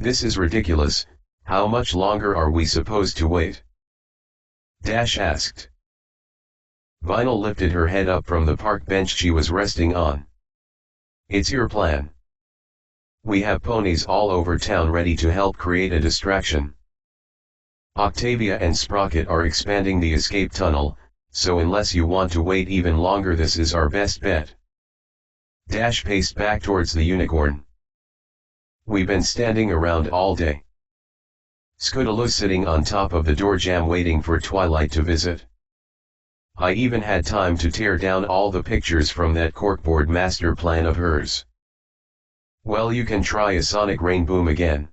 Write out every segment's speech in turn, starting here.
This is ridiculous. How much longer are we supposed to wait? Dash asked. Vinyl lifted her head up from the park bench she was resting on. It's your plan. We have ponies all over town ready to help create a distraction. Octavia and Sprocket are expanding the escape tunnel, so unless you want to wait even longer, this is our best bet. Dash paced back towards the unicorn. We've been standing around all day. Scootaloo sitting on top of the door jamb waiting for Twilight to visit. I even had time to tear down all the pictures from that corkboard master plan of hers. Well, you can try a sonic rain boom again.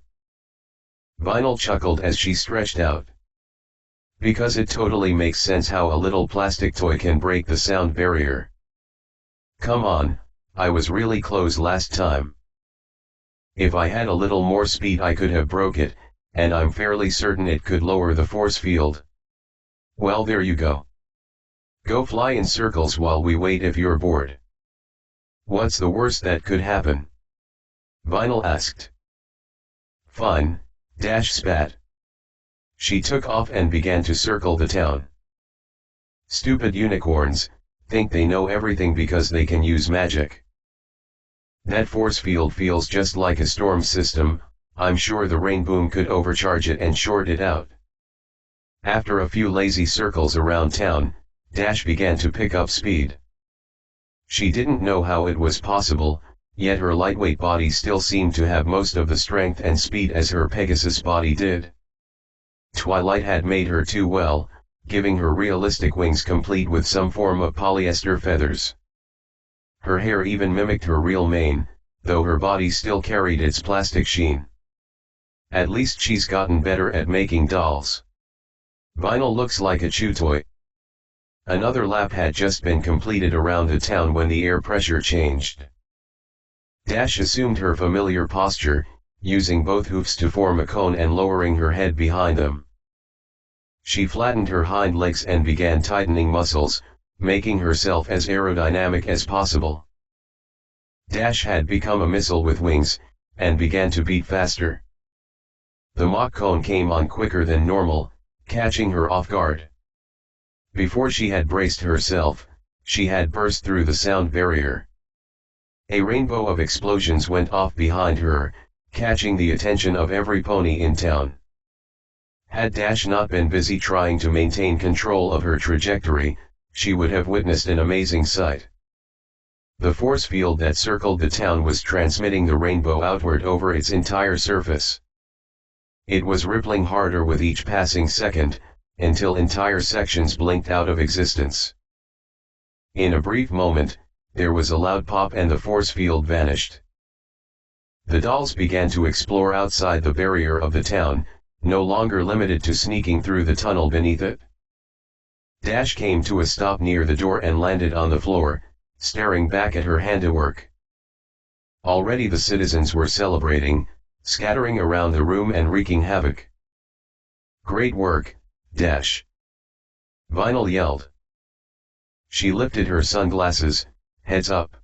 Vinyl chuckled as she stretched out. Because it totally makes sense how a little plastic toy can break the sound barrier. Come on, I was really close last time. If I had a little more speed I could have broke it, and I'm fairly certain it could lower the force field. Well, there you go. Go fly in circles while we wait if you're bored. What's the worst that could happen? Vinyl asked. Fine, Dash spat. She took off and began to circle the town. Stupid unicorns, think they know everything because they can use magic. That force field feels just like a storm system. I'm sure the rain boom could overcharge it and short it out. After a few lazy circles around town, Dash began to pick up speed. She didn't know how it was possible, yet her lightweight body still seemed to have most of the strength and speed as her Pegasus body did. Twilight had made her too well, giving her realistic wings complete with some form of polyester feathers. Her hair even mimicked her real mane, though her body still carried its plastic sheen. At least she's gotten better at making dolls. Vinyl looks like a chew toy. Another lap had just been completed around the town when the air pressure changed. Dash assumed her familiar posture, using both hoofs to form a cone and lowering her head behind them. She flattened her hind legs and began tightening muscles, making herself as aerodynamic as possible. Dash had become a missile with wings, and began to beat faster. The mock cone came on quicker than normal, catching her off guard. Before she had braced herself, she had burst through the sound barrier. A rainbow of explosions went off behind her, catching the attention of every pony in town. Had Dash not been busy trying to maintain control of her trajectory, she would have witnessed an amazing sight. The force field that circled the town was transmitting the rainbow outward over its entire surface. It was rippling harder with each passing second, until entire sections blinked out of existence. In a brief moment, there was a loud pop and the force field vanished. The dolls began to explore outside the barrier of the town, no longer limited to sneaking through the tunnel beneath it. Dash came to a stop near the door and landed on the floor, staring back at her handiwork. Already the citizens were celebrating, scattering around the room and wreaking havoc. Great work, Dash! Vinyl yelled. She lifted her sunglasses, heads up.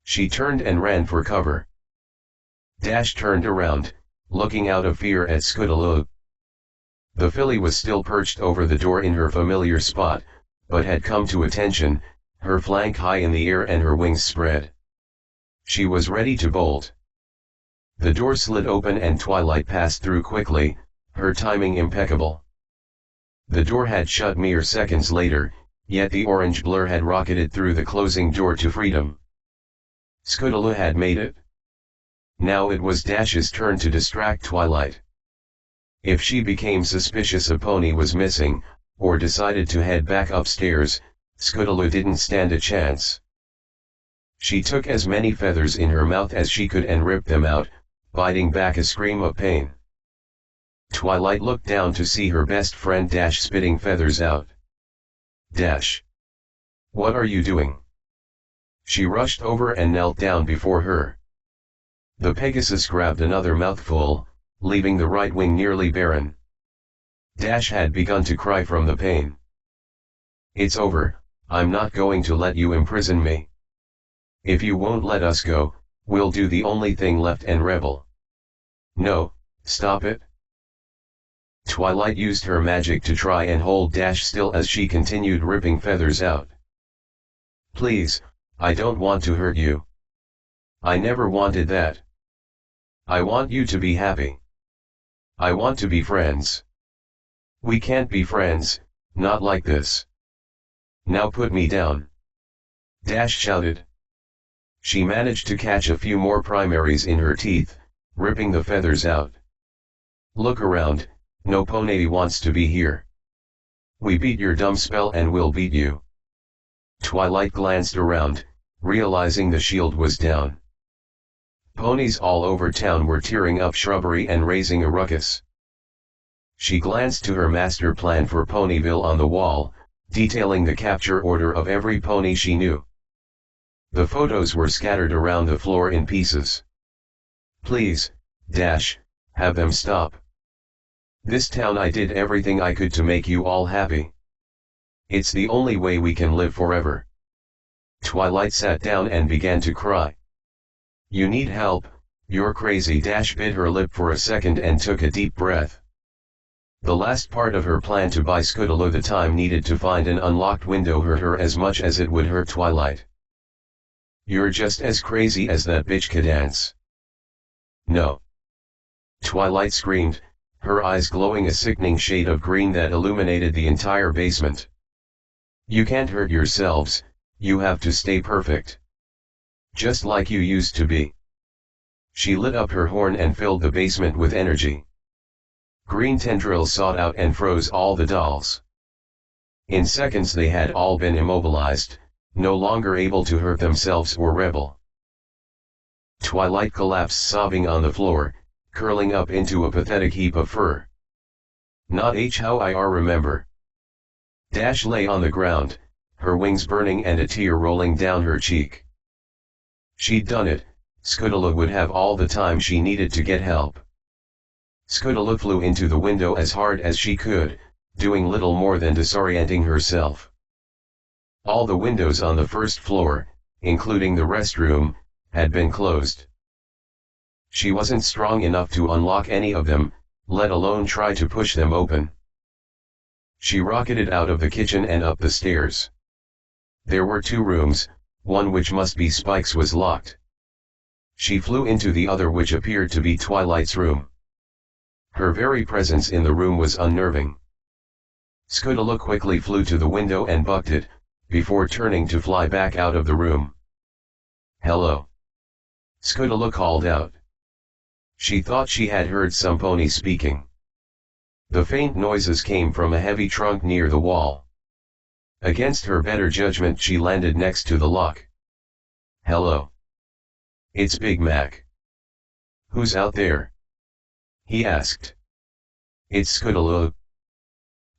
She turned and ran for cover. Dash turned around, looking out of fear at Scootaloo. The filly was still perched over the door in her familiar spot, but had come to attention, her flank high in the air and her wings spread. She was ready to bolt. The door slid open and Twilight passed through quickly, her timing impeccable. The door had shut mere seconds later, yet the orange blur had rocketed through the closing door to freedom. Scootaloo had made it. Now it was Dash's turn to distract Twilight. If she became suspicious a pony was missing, or decided to head back upstairs, Scootaloo didn't stand a chance. She took as many feathers in her mouth as she could and ripped them out, biting back a scream of pain. Twilight looked down to see her best friend Dash spitting feathers out. Dash! What are you doing? She rushed over and knelt down before her. The Pegasus grabbed another mouthful, leaving the right wing nearly barren. Dash had begun to cry from the pain. It's over, I'm not going to let you imprison me. If you won't let us go, we'll do the only thing left and rebel. No, stop it. Twilight used her magic to try and hold Dash still as she continued ripping feathers out. Please, I don't want to hurt you. I never wanted that. I want you to be happy. I want to be friends. We can't be friends, not like this. Now put me down. Dash shouted. She managed to catch a few more primaries in her teeth, ripping the feathers out. Look around, no pony wants to be here. We beat your dumb spell and we'll beat you. Twilight glanced around, realizing the shield was down. Ponies all over town were tearing up shrubbery and raising a ruckus. She glanced to her master plan for Ponyville on the wall, detailing the capture order of every pony she knew. The photos were scattered around the floor in pieces. Please, Dash, have them stop. This town, I did everything I could to make you all happy. It's the only way we can live forever. Twilight sat down and began to cry. You need help, you're crazy. Dash bit her lip for a second and took a deep breath. The last part of her plan to buy Scootaloo the time needed to find an unlocked window hurt her as much as it would hurt Twilight. You're just as crazy as that bitch Cadance. No. Twilight screamed, her eyes glowing a sickening shade of green that illuminated the entire basement. You can't hurt yourselves, you have to stay perfect. Just like you used to be. She lit up her horn and filled the basement with energy. Green tendrils sought out and froze all the dolls. In seconds they had all been immobilized, no longer able to hurt themselves or rebel. Twilight collapsed sobbing on the floor, curling up into a pathetic heap of fur. Not how I remember. Dash lay on the ground, her wings burning and a tear rolling down her cheek. She'd done it, Scootaloo would have all the time she needed to get help. Scootaloo flew into the window as hard as she could, doing little more than disorienting herself. All the windows on the first floor, including the restroom, had been closed. She wasn't strong enough to unlock any of them, let alone try to push them open. She rocketed out of the kitchen and up the stairs. There were 2 rooms, one which must be Spike's was locked. She flew into the other, which appeared to be Twilight's room. Her very presence in the room was unnerving. Scootaloo quickly flew to the window and bucked it, before turning to fly back out of the room. Hello. Scootaloo called out. She thought she had heard some pony speaking. The faint noises came from a heavy trunk near the wall. Against her better judgment she landed next to the lock. Hello. It's Big Mac. Who's out there? He asked. It's Scootaloo.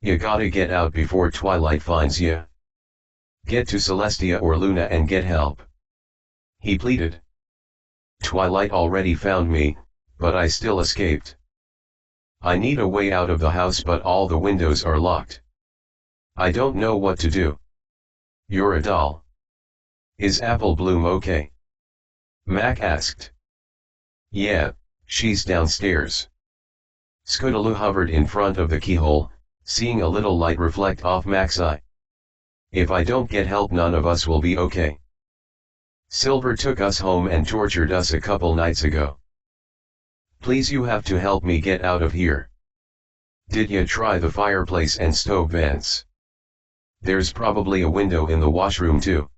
You gotta get out before Twilight finds ya. Get to Celestia or Luna and get help. He pleaded. Twilight already found me, but I still escaped. I need a way out of the house, but all the windows are locked. I don't know what to do. You're a doll. Is Apple Bloom okay? Mac asked. Yeah, she's downstairs. Scootaloo hovered in front of the keyhole, seeing a little light reflect off Mac's eye. If I don't get help, none of us will be okay. Silver took us home and tortured us a couple nights ago. Please, you have to help me get out of here. Did ya try the fireplace and stove vents? There's probably a window in the washroom too.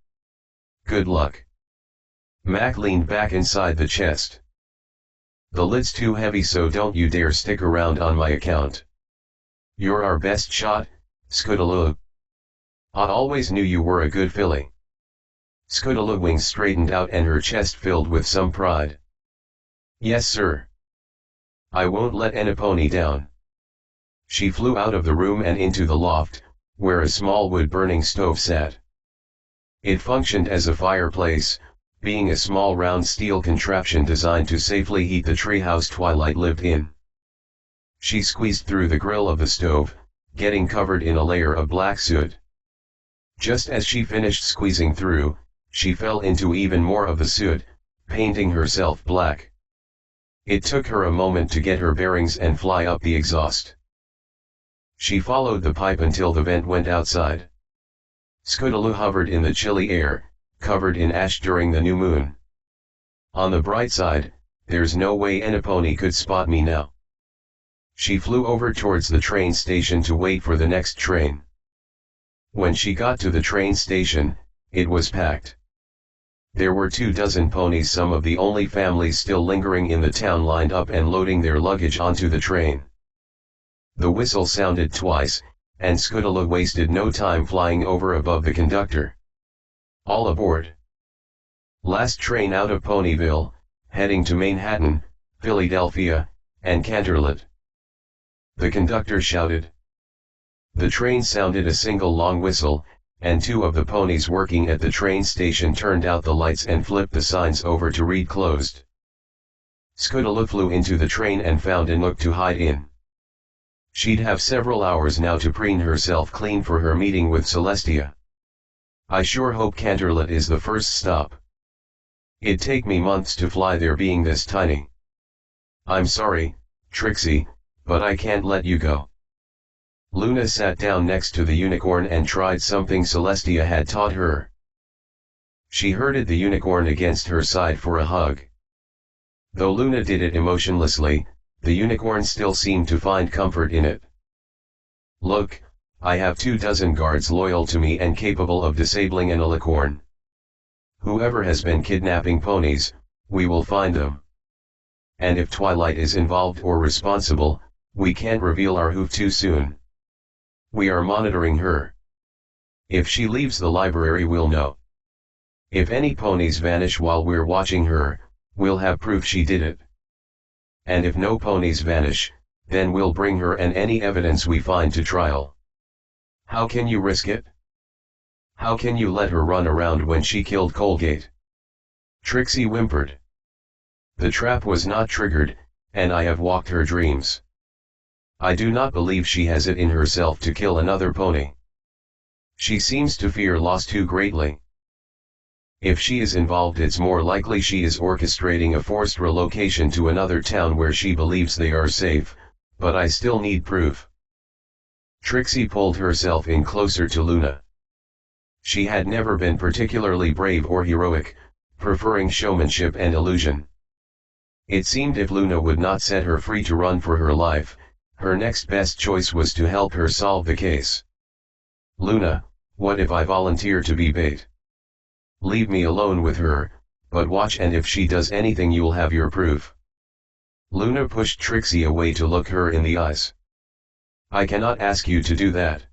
Good luck. Mac leaned back inside the chest. The lid's too heavy, so don't you dare stick around on my account. You're our best shot, Scootaloo. I always knew you were a good filly. Scootaloo wings straightened out and her chest filled with some pride. Yes sir. I won't let any pony down. She flew out of the room and into the loft, where a small wood-burning stove sat. It functioned as a fireplace, being a small round steel contraption designed to safely heat the treehouse Twilight lived in. She squeezed through the grill of the stove, getting covered in a layer of black soot. Just as she finished squeezing through, she fell into even more of the soot, painting herself black. It took her a moment to get her bearings and fly up the exhaust. She followed the pipe until the vent went outside. Scootaloo hovered in the chilly air, covered in ash during the new moon. On the bright side, there's no way any pony could spot me now. She flew over towards the train station to wait for the next train. When she got to the train station, it was packed. There were 24 ponies, some of the only families still lingering in the town, lined up and loading their luggage onto the train. The whistle sounded twice, and Scootaloo wasted no time flying over above the conductor. All aboard. Last train out of Ponyville, heading to Manhattan, Philadelphia, and Canterlot. The conductor shouted. The train sounded a single long whistle, and 2 of the ponies working at the train station turned out the lights and flipped the signs over to read closed. Scootaloo flew into the train and found a nook to hide in. She'd have several hours now to preen herself clean for her meeting with Celestia. I sure hope Canterlot is the first stop. It'd take me months to fly there being this tiny. I'm sorry, Trixie, but I can't let you go. Luna sat down next to the unicorn and tried something Celestia had taught her. She herded the unicorn against her side for a hug. Though Luna did it emotionlessly, the unicorn still seemed to find comfort in it. Look, I have 24 guards loyal to me and capable of disabling an alicorn. Whoever has been kidnapping ponies, we will find them. And if Twilight is involved or responsible, we can't reveal our hoof too soon. We are monitoring her. If she leaves the library, we'll know. If any ponies vanish while we're watching her, we'll have proof she did it. And if no ponies vanish, then we'll bring her and any evidence we find to trial. How can you risk it? How can you let her run around when she killed Colgate? Trixie whimpered. The trap was not triggered, and I have walked her dreams. I do not believe she has it in herself to kill another pony. She seems to fear loss too greatly. If she is involved, it's more likely she is orchestrating a forced relocation to another town where she believes they are safe, but I still need proof. Trixie pulled herself in closer to Luna. She had never been particularly brave or heroic, preferring showmanship and illusion. It seemed if Luna would not set her free to run for her life, her next best choice was to help her solve the case. Luna, what if I volunteer to be bait? Leave me alone with her, but watch, and if she does anything you'll have your proof. Luna pushed Trixie away to look her in the eyes. I cannot ask you to do that.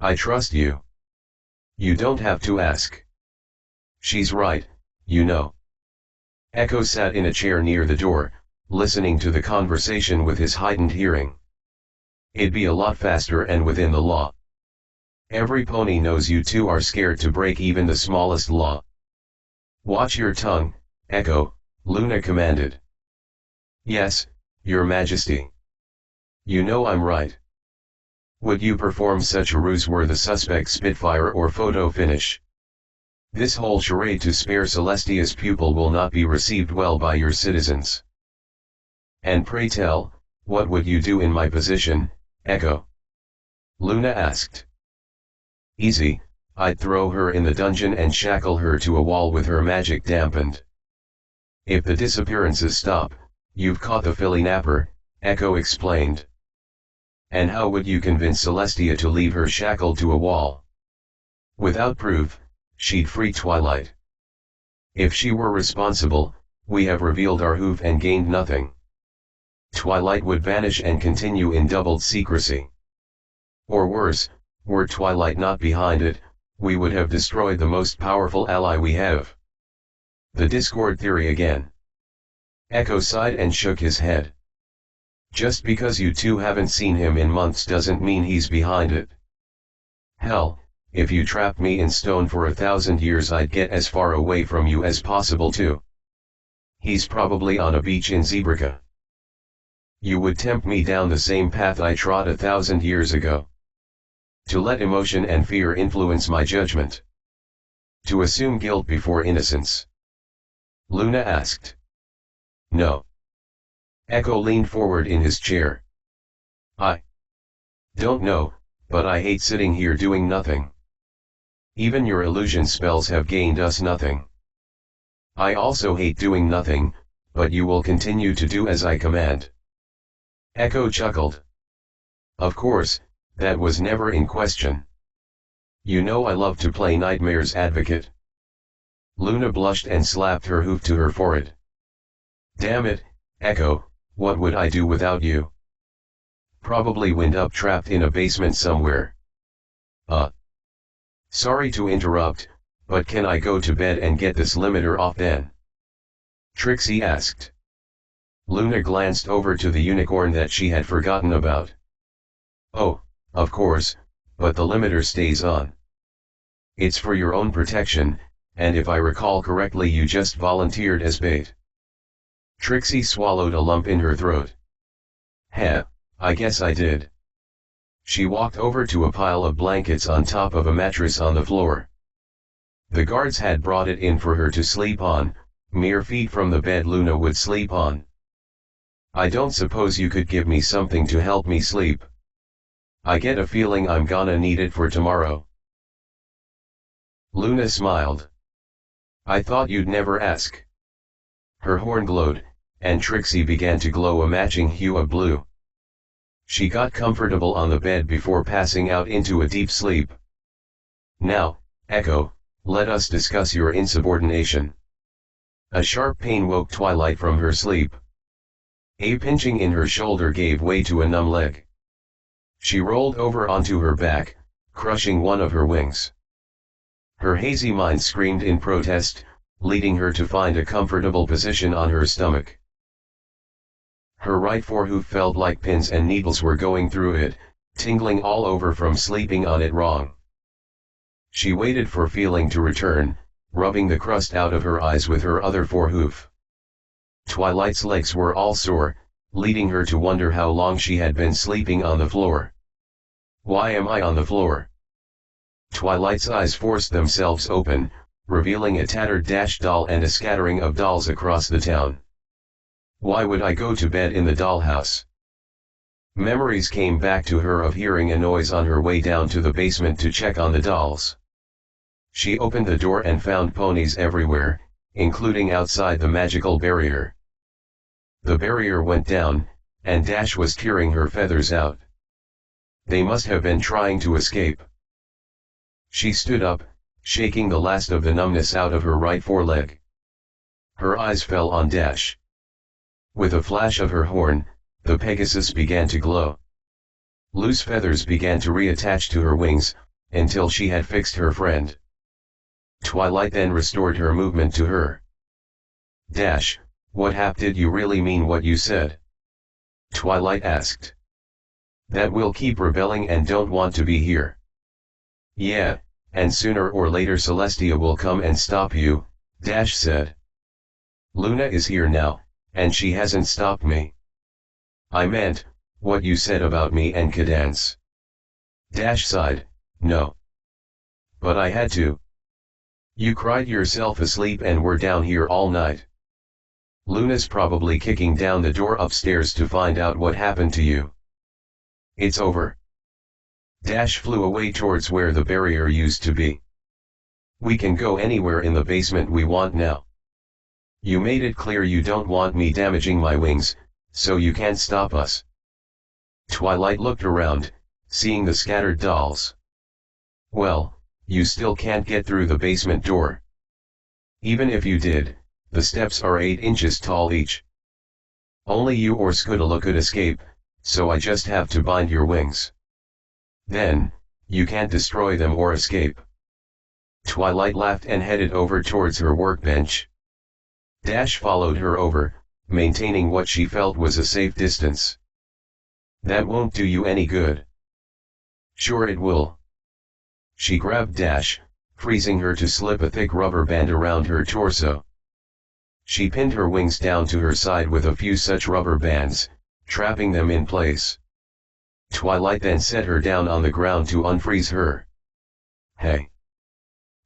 I trust you. You don't have to ask. She's right, you know. Echo sat in a chair near the door, listening to the conversation with his heightened hearing. It'd be a lot faster and within the law. Every pony knows you two are scared to break even the smallest law. Watch your tongue, Echo, Luna commanded. Yes, Your Majesty. You know I'm right. Would you perform such a ruse were the suspect Spitfire or photo finish? This whole charade to spare Celestia's pupil will not be received well by your citizens. And pray tell, what would you do in my position, Echo? Luna asked. Easy, I'd throw her in the dungeon and shackle her to a wall with her magic dampened. If the disappearances stop, you've caught the filly napper, Echo explained. And how would you convince Celestia to leave her shackled to a wall? Without proof, she'd free Twilight. If she were responsible, we have revealed our hoof and gained nothing. Twilight would vanish and continue in doubled secrecy. Or worse, were Twilight not behind it, we would have destroyed the most powerful ally we have. The Discord theory again. Echo sighed and shook his head. Just because you two haven't seen him in months doesn't mean he's behind it. Hell, if you trapped me in stone for 1,000 years, I'd get as far away from you as possible too. He's probably on a beach in Zebrica. You would tempt me down the same path I trod 1,000 years ago. To let emotion and fear influence my judgment. To assume guilt before innocence. Luna asked. No. Echo leaned forward in his chair. I don't know, but I hate sitting here doing nothing. Even your illusion spells have gained us nothing. I also hate doing nothing, but you will continue to do as I command. Echo chuckled. Of course, that was never in question. You know I love to play nightmare's advocate. Luna blushed and slapped her hoof to her forehead. Damn it, Echo, what would I do without you? Probably wind up trapped in a basement somewhere. Sorry to interrupt, but can I go to bed and get this limiter off then? Trixie asked. Luna glanced over to the unicorn that she had forgotten about. Oh, of course, but the limiter stays on. It's for your own protection, and if I recall correctly you just volunteered as bait. Trixie swallowed a lump in her throat. Heh, I guess I did. She walked over to a pile of blankets on top of a mattress on the floor. The guards had brought it in for her to sleep on, mere feet from the bed Luna would sleep on. I don't suppose you could give me something to help me sleep. I get a feeling I'm gonna need it for tomorrow. Luna smiled. I thought you'd never ask. Her horn glowed, and Trixie began to glow a matching hue of blue. She got comfortable on the bed before passing out into a deep sleep. Now, Echo, let us discuss your insubordination. A sharp pain woke Twilight from her sleep. A pinching in her shoulder gave way to a numb leg. She rolled over onto her back, crushing one of her wings. Her hazy mind screamed in protest, leading her to find a comfortable position on her stomach. Her right forehoof felt like pins and needles were going through it, tingling all over from sleeping on it wrong. She waited for feeling to return, rubbing the crust out of her eyes with her other forehoof. Twilight's legs were all sore, leading her to wonder how long she had been sleeping on the floor. Why am I on the floor? Twilight's eyes forced themselves open, revealing a tattered doll and a scattering of dolls across the town. Why would I go to bed in the dollhouse? Memories came back to her of hearing a noise on her way down to the basement to check on the dolls. She opened the door and found ponies everywhere, including outside the magical barrier. The barrier went down, and Dash was tearing her feathers out. They must have been trying to escape. She stood up, shaking the last of the numbness out of her right foreleg. Her eyes fell on Dash. With a flash of her horn, the Pegasus began to glow. Loose feathers began to reattach to her wings, until she had fixed her friend. Twilight then restored her movement to her. Dash, what did you really mean what you said? Twilight asked. That we'll keep rebelling and don't want to be here. Yeah, and sooner or later Celestia will come and stop you, Dash said. Luna is here now, and she hasn't stopped me. I meant, what you said about me and Cadance. Dash sighed, no. But I had to. You cried yourself asleep and were down here all night. Luna's probably kicking down the door upstairs to find out what happened to you. It's over. Dash flew away towards where the barrier used to be. We can go anywhere in the basement we want now. You made it clear you don't want me damaging my wings, so you can't stop us. Twilight looked around, seeing the scattered dolls. Well, you still can't get through the basement door. Even if you did, the steps are 8 inches tall each. Only you or Scoodaloo could escape, so I just have to bind your wings. Then, you can't destroy them or escape. Twilight laughed and headed over towards her workbench. Dash followed her over, maintaining what she felt was a safe distance. That won't do you any good. Sure it will. She grabbed Dash, freezing her to slip a thick rubber band around her torso. She pinned her wings down to her side with a few such rubber bands, trapping them in place. Twilight then set her down on the ground to unfreeze her. Hey!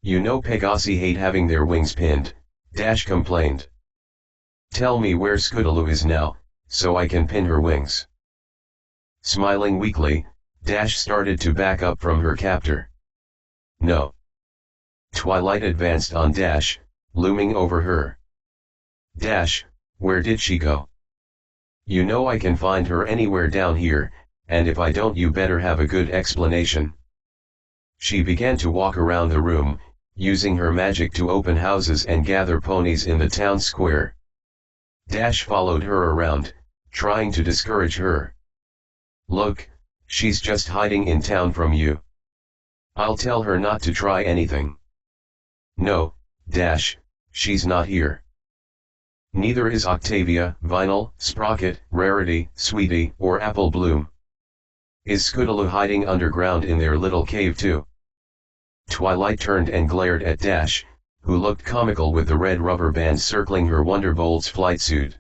You know Pegasi hate having their wings pinned, Dash complained. Tell me where Scoodaloo is now, so I can pin her wings. Smiling weakly, Dash started to back up from her captor. No. Twilight advanced on Dash, looming over her. Dash, where did she go? You know I can find her anywhere down here, and if I don't you better have a good explanation. She began to walk around the room, using her magic to open houses and gather ponies in the town square. Dash followed her around, trying to discourage her. Look, she's just hiding in town from you. I'll tell her not to try anything. No, Dash, she's not here. Neither is Octavia, Vinyl, Sprocket, Rarity, Sweetie, or Apple Bloom. Is Scootaloo hiding underground in their little cave too? Twilight turned and glared at Dash, who looked comical with the red rubber band circling her Wonderbolt's flight suit.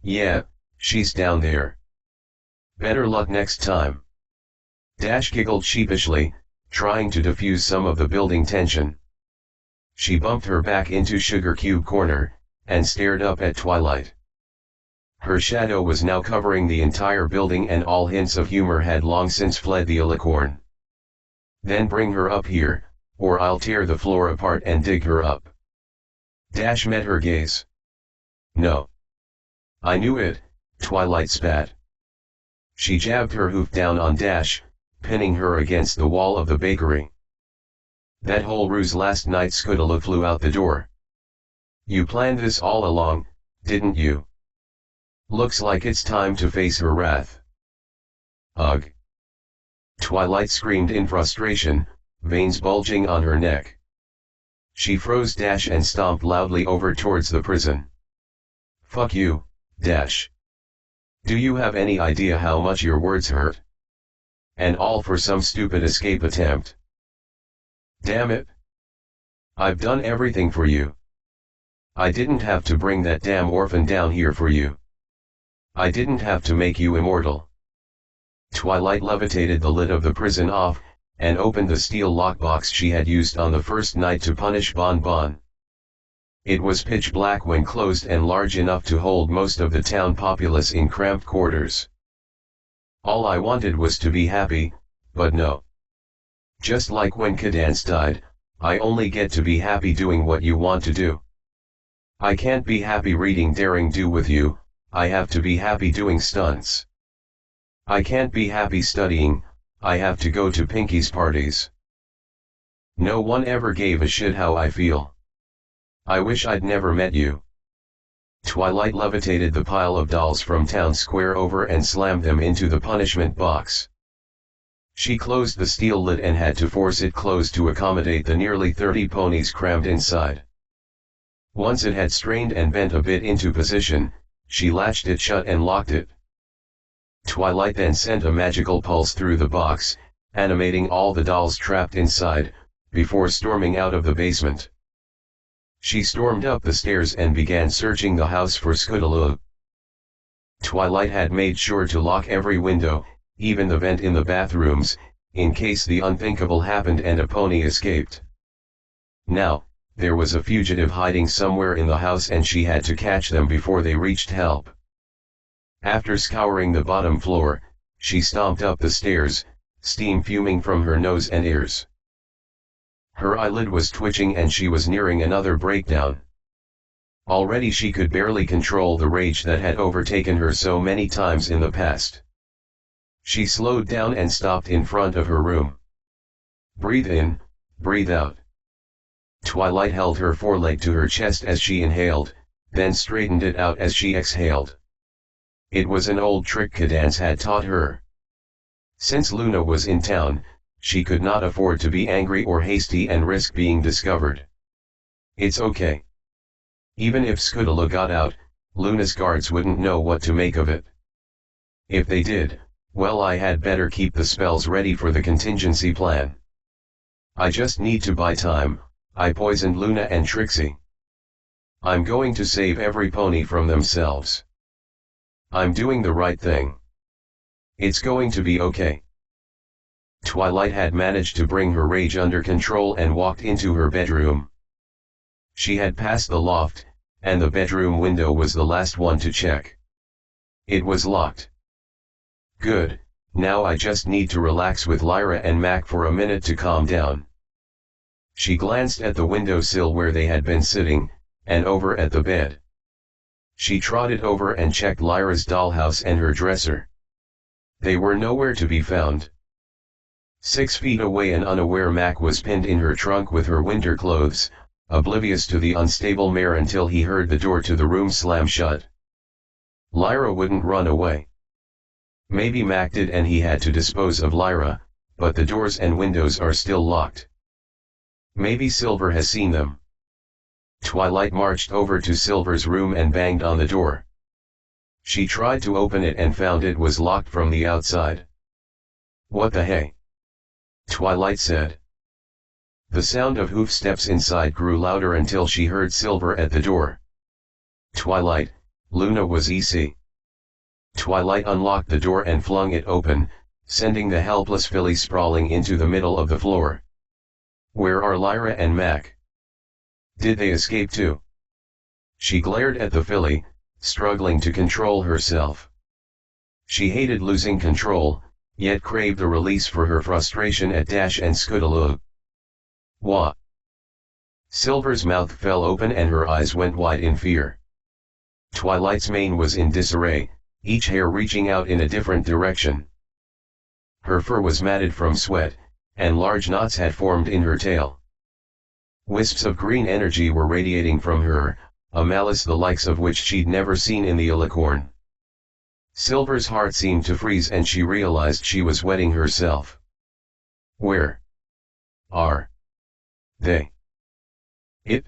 Yeah, she's down there. Better luck next time. Dash giggled sheepishly, trying to diffuse some of the building tension. She bumped her back into Sugar Cube Corner, and stared up at Twilight. Her shadow was now covering the entire building and all hints of humor had long since fled the alicorn. Then bring her up here, or I'll tear the floor apart and dig her up. Dash met her gaze. No. I knew it, Twilight spat. She jabbed her hoof down on Dash, pinning her against the wall of the bakery. That whole ruse last night. Scootaloo flew out the door. You planned this all along, didn't you? Looks like it's time to face her wrath. Ugh. Twilight screamed in frustration, veins bulging on her neck. She froze Dash and stomped loudly over towards the prison. Fuck you, Dash. Do you have any idea how much your words hurt? And all for some stupid escape attempt. Damn it. I've done everything for you. I didn't have to bring that damn orphan down here for you. I didn't have to make you immortal. Twilight levitated the lid of the prison off, and opened the steel lockbox she had used on the first night to punish Bon Bon. It was pitch black when closed and large enough to hold most of the town populace in cramped quarters. All I wanted was to be happy, but no. Just like when Cadance died, I only get to be happy doing what you want to do. I can't be happy reading Daring Do with you, I have to be happy doing stunts. I can't be happy studying, I have to go to Pinky's parties. No one ever gave a shit how I feel. I wish I'd never met you. Twilight levitated the pile of dolls from town square over and slammed them into the punishment box. She closed the steel lid and had to force it closed to accommodate the nearly 30 ponies crammed inside. Once it had strained and bent a bit into position, she latched it shut and locked it. Twilight then sent a magical pulse through the box, animating all the dolls trapped inside, before storming out of the basement. She stormed up the stairs and began searching the house for Scootaloo. Twilight had made sure to lock every window, even the vent in the bathrooms, in case the unthinkable happened and a pony escaped. Now, there was a fugitive hiding somewhere in the house and she had to catch them before they reached help. After scouring the bottom floor, she stomped up the stairs, steam fuming from her nose and ears. Her eyelid was twitching and she was nearing another breakdown. Already she could barely control the rage that had overtaken her so many times in the past. She slowed down and stopped in front of her room. Breathe in, breathe out. Twilight held her foreleg to her chest as she inhaled, then straightened it out as she exhaled. It was an old trick Cadance had taught her. Since Luna was in town, she could not afford to be angry or hasty and risk being discovered. It's okay. Even if Scootaloo got out, Luna's guards wouldn't know what to make of it. If they did, well, I had better keep the spells ready for the contingency plan. I just need to buy time. I poisoned Luna and Trixie. I'm going to save every pony from themselves. I'm doing the right thing. It's going to be okay. Twilight had managed to bring her rage under control and walked into her bedroom. She had passed the loft, and the bedroom window was the last one to check. It was locked. Good, now I just need to relax with Lyra and Mac for a minute to calm down. She glanced at the windowsill where they had been sitting, and over at the bed. She trotted over and checked Lyra's dollhouse and her dresser. They were nowhere to be found. 6 feet away and unaware, Mac was pinned in her trunk with her winter clothes, oblivious to the unstable mare until he heard the door to the room slam shut. Lyra wouldn't run away. Maybe Mac did and he had to dispose of Lyra, but the doors and windows are still locked. Maybe Silver has seen them. Twilight marched over to Silver's room and banged on the door. She tried to open it and found it was locked from the outside. "What the hey?" Twilight said. The sound of hoof steps inside grew louder until she heard Silver at the door. "Twilight, Luna was EC." Twilight unlocked the door and flung it open, sending the helpless filly sprawling into the middle of the floor. "Where are Lyra and Mac? Did they escape too?" She glared at the filly, struggling to control herself. She hated losing control, yet craved a release for her frustration at Dash and Scootaloo. "What?" Silver's mouth fell open and her eyes went wide in fear. Twilight's mane was in disarray, each hair reaching out in a different direction. Her fur was matted from sweat, and large knots had formed in her tail. Wisps of green energy were radiating from her, a malice the likes of which she'd never seen in the Alicorn. Silver's heart seemed to freeze and she realized she was wetting herself. "Where are they?" "It.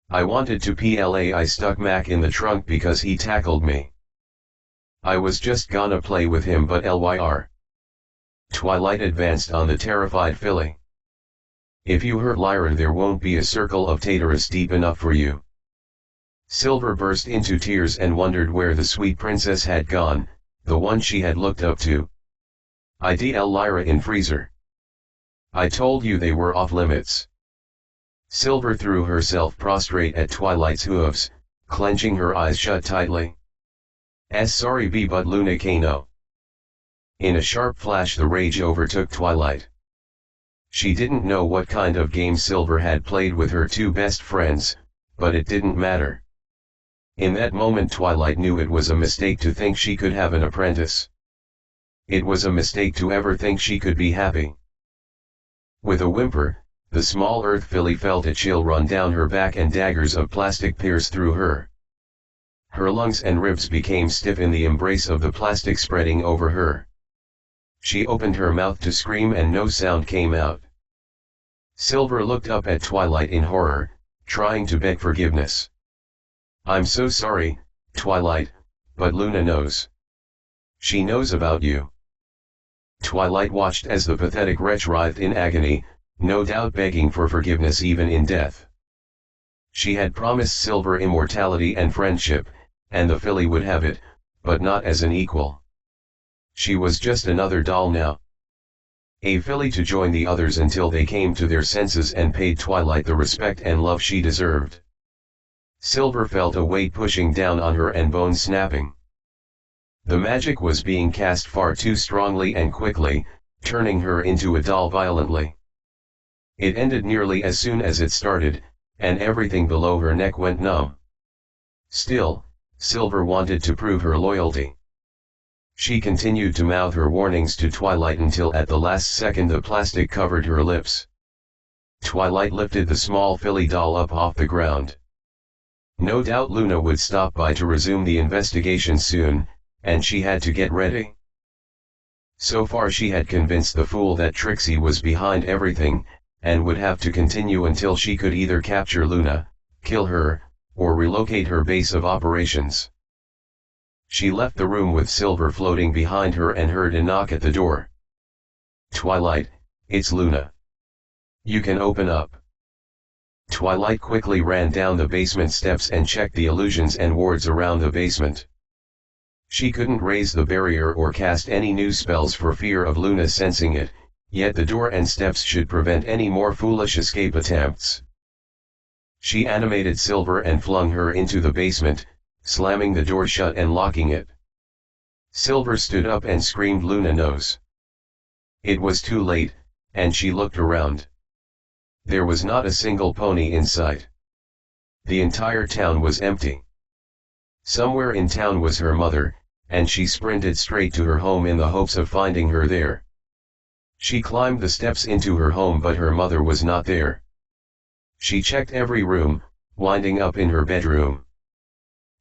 I wanted to play. I stuck Mac in the trunk because he tackled me. I was just gonna play with him but Lyr." Twilight advanced on the terrified filly. "If you hurt Lyra there won't be a circle of Tartarus deep enough for you." Silver burst into tears and wondered where the sweet princess had gone, the one she had looked up to. "Idl Lyra in freezer. I told you they were off limits." Silver threw herself prostrate at Twilight's hooves, clenching her eyes shut tightly. Sorry B but Luna Kano." In a sharp flash the rage overtook Twilight. She didn't know what kind of game Silver had played with her two best friends, but it didn't matter. In that moment Twilight knew it was a mistake to think she could have an apprentice. It was a mistake to ever think she could be happy. With a whimper, the small earth filly felt a chill run down her back and daggers of plastic pierce through her. Her lungs and ribs became stiff in the embrace of the plastic spreading over her. She opened her mouth to scream and no sound came out. Silver looked up at Twilight in horror, trying to beg forgiveness. "I'm so sorry, Twilight, but Luna knows. She knows about you." Twilight watched as the pathetic wretch writhed in agony, no doubt begging for forgiveness even in death. She had promised Silver immortality and friendship, and the filly would have it, but not as an equal. She was just another doll now. A filly to join the others until they came to their senses and paid Twilight the respect and love she deserved. Silver felt a weight pushing down on her and bones snapping. The magic was being cast far too strongly and quickly, turning her into a doll violently. It ended nearly as soon as it started, and everything below her neck went numb. Still, Silver wanted to prove her loyalty. She continued to mouth her warnings to Twilight until at the last second the plastic covered her lips. Twilight lifted the small filly doll up off the ground. No doubt Luna would stop by to resume the investigation soon, and she had to get ready. So far she had convinced the fool that Trixie was behind everything, and would have to continue until she could either capture Luna, kill her, or relocate her base of operations. She left the room with Silver floating behind her and heard a knock at the door. "Twilight, it's Luna. You can open up." Twilight quickly ran down the basement steps and checked the illusions and wards around the basement. She couldn't raise the barrier or cast any new spells for fear of Luna sensing it, yet the door and steps should prevent any more foolish escape attempts. She animated Silver and flung her into the basement, slamming the door shut and locking it. Silver stood up and screamed, "Luna knows." It was too late, and she looked around. There was not a single pony in sight. The entire town was empty. Somewhere in town was her mother, and she sprinted straight to her home in the hopes of finding her there. She climbed the steps into her home, but her mother was not there. She checked every room, winding up in her bedroom.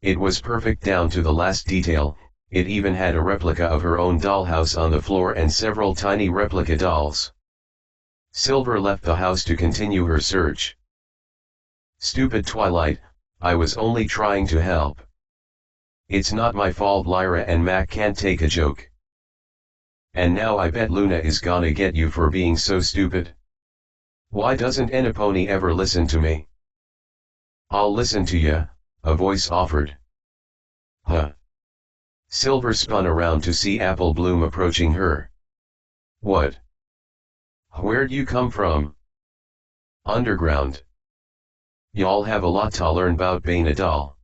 It was perfect down to the last detail. It even had a replica of her own dollhouse on the floor and several tiny replica dolls. Silver left the house to continue her search. "Stupid Twilight, I was only trying to help. It's not my fault Lyra and Mac can't take a joke. And now I bet Luna is gonna get you for being so stupid. Why doesn't Enipony ever listen to me?" "I'll listen to ya," a voice offered. "Huh." Silver spun around to see Apple Bloom approaching her. "What? Where'd you come from?" "Underground. Y'all have a lot to learn 'bout being a doll."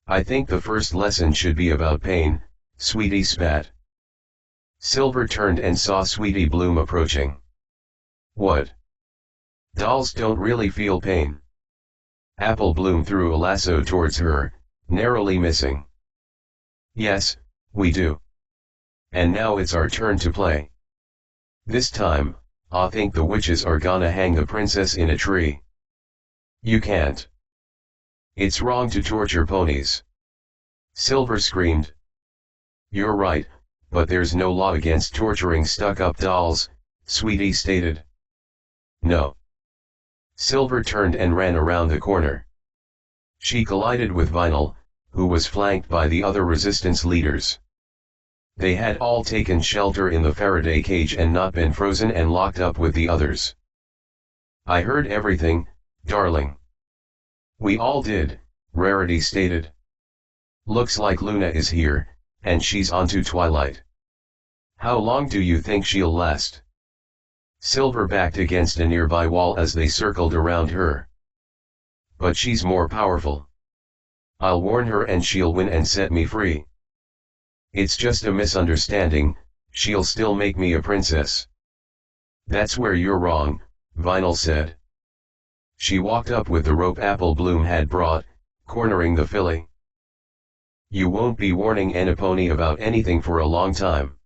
"I think the first lesson should be about pain," Sweetie spat. Silver turned and saw Sweetie Bloom approaching. "What? Dolls don't really feel pain." Apple Bloom threw a lasso towards her, narrowly missing. "Yes, we do. And now it's our turn to play. This time, I think the witches are gonna hang the princess in a tree." "You can't. It's wrong to torture ponies." Silver screamed. "You're right, but there's no law against torturing stuck-up dolls," Sweetie stated. "No." Silver turned and ran around the corner. She collided with Vinyl, who was flanked by the other resistance leaders. They had all taken shelter in the Faraday cage and not been frozen and locked up with the others. "I heard everything, darling." "We all did," Rarity stated. "Looks like Luna is here, and she's onto Twilight. How long do you think she'll last?" Silver backed against a nearby wall as they circled around her. "But she's more powerful. I'll warn her and she'll win and set me free." "It's just a misunderstanding, she'll still make me a princess." "That's where you're wrong," Vinyl said. She walked up with the rope Apple Bloom had brought, cornering the filly. "You won't be warning Enipony about anything for a long time."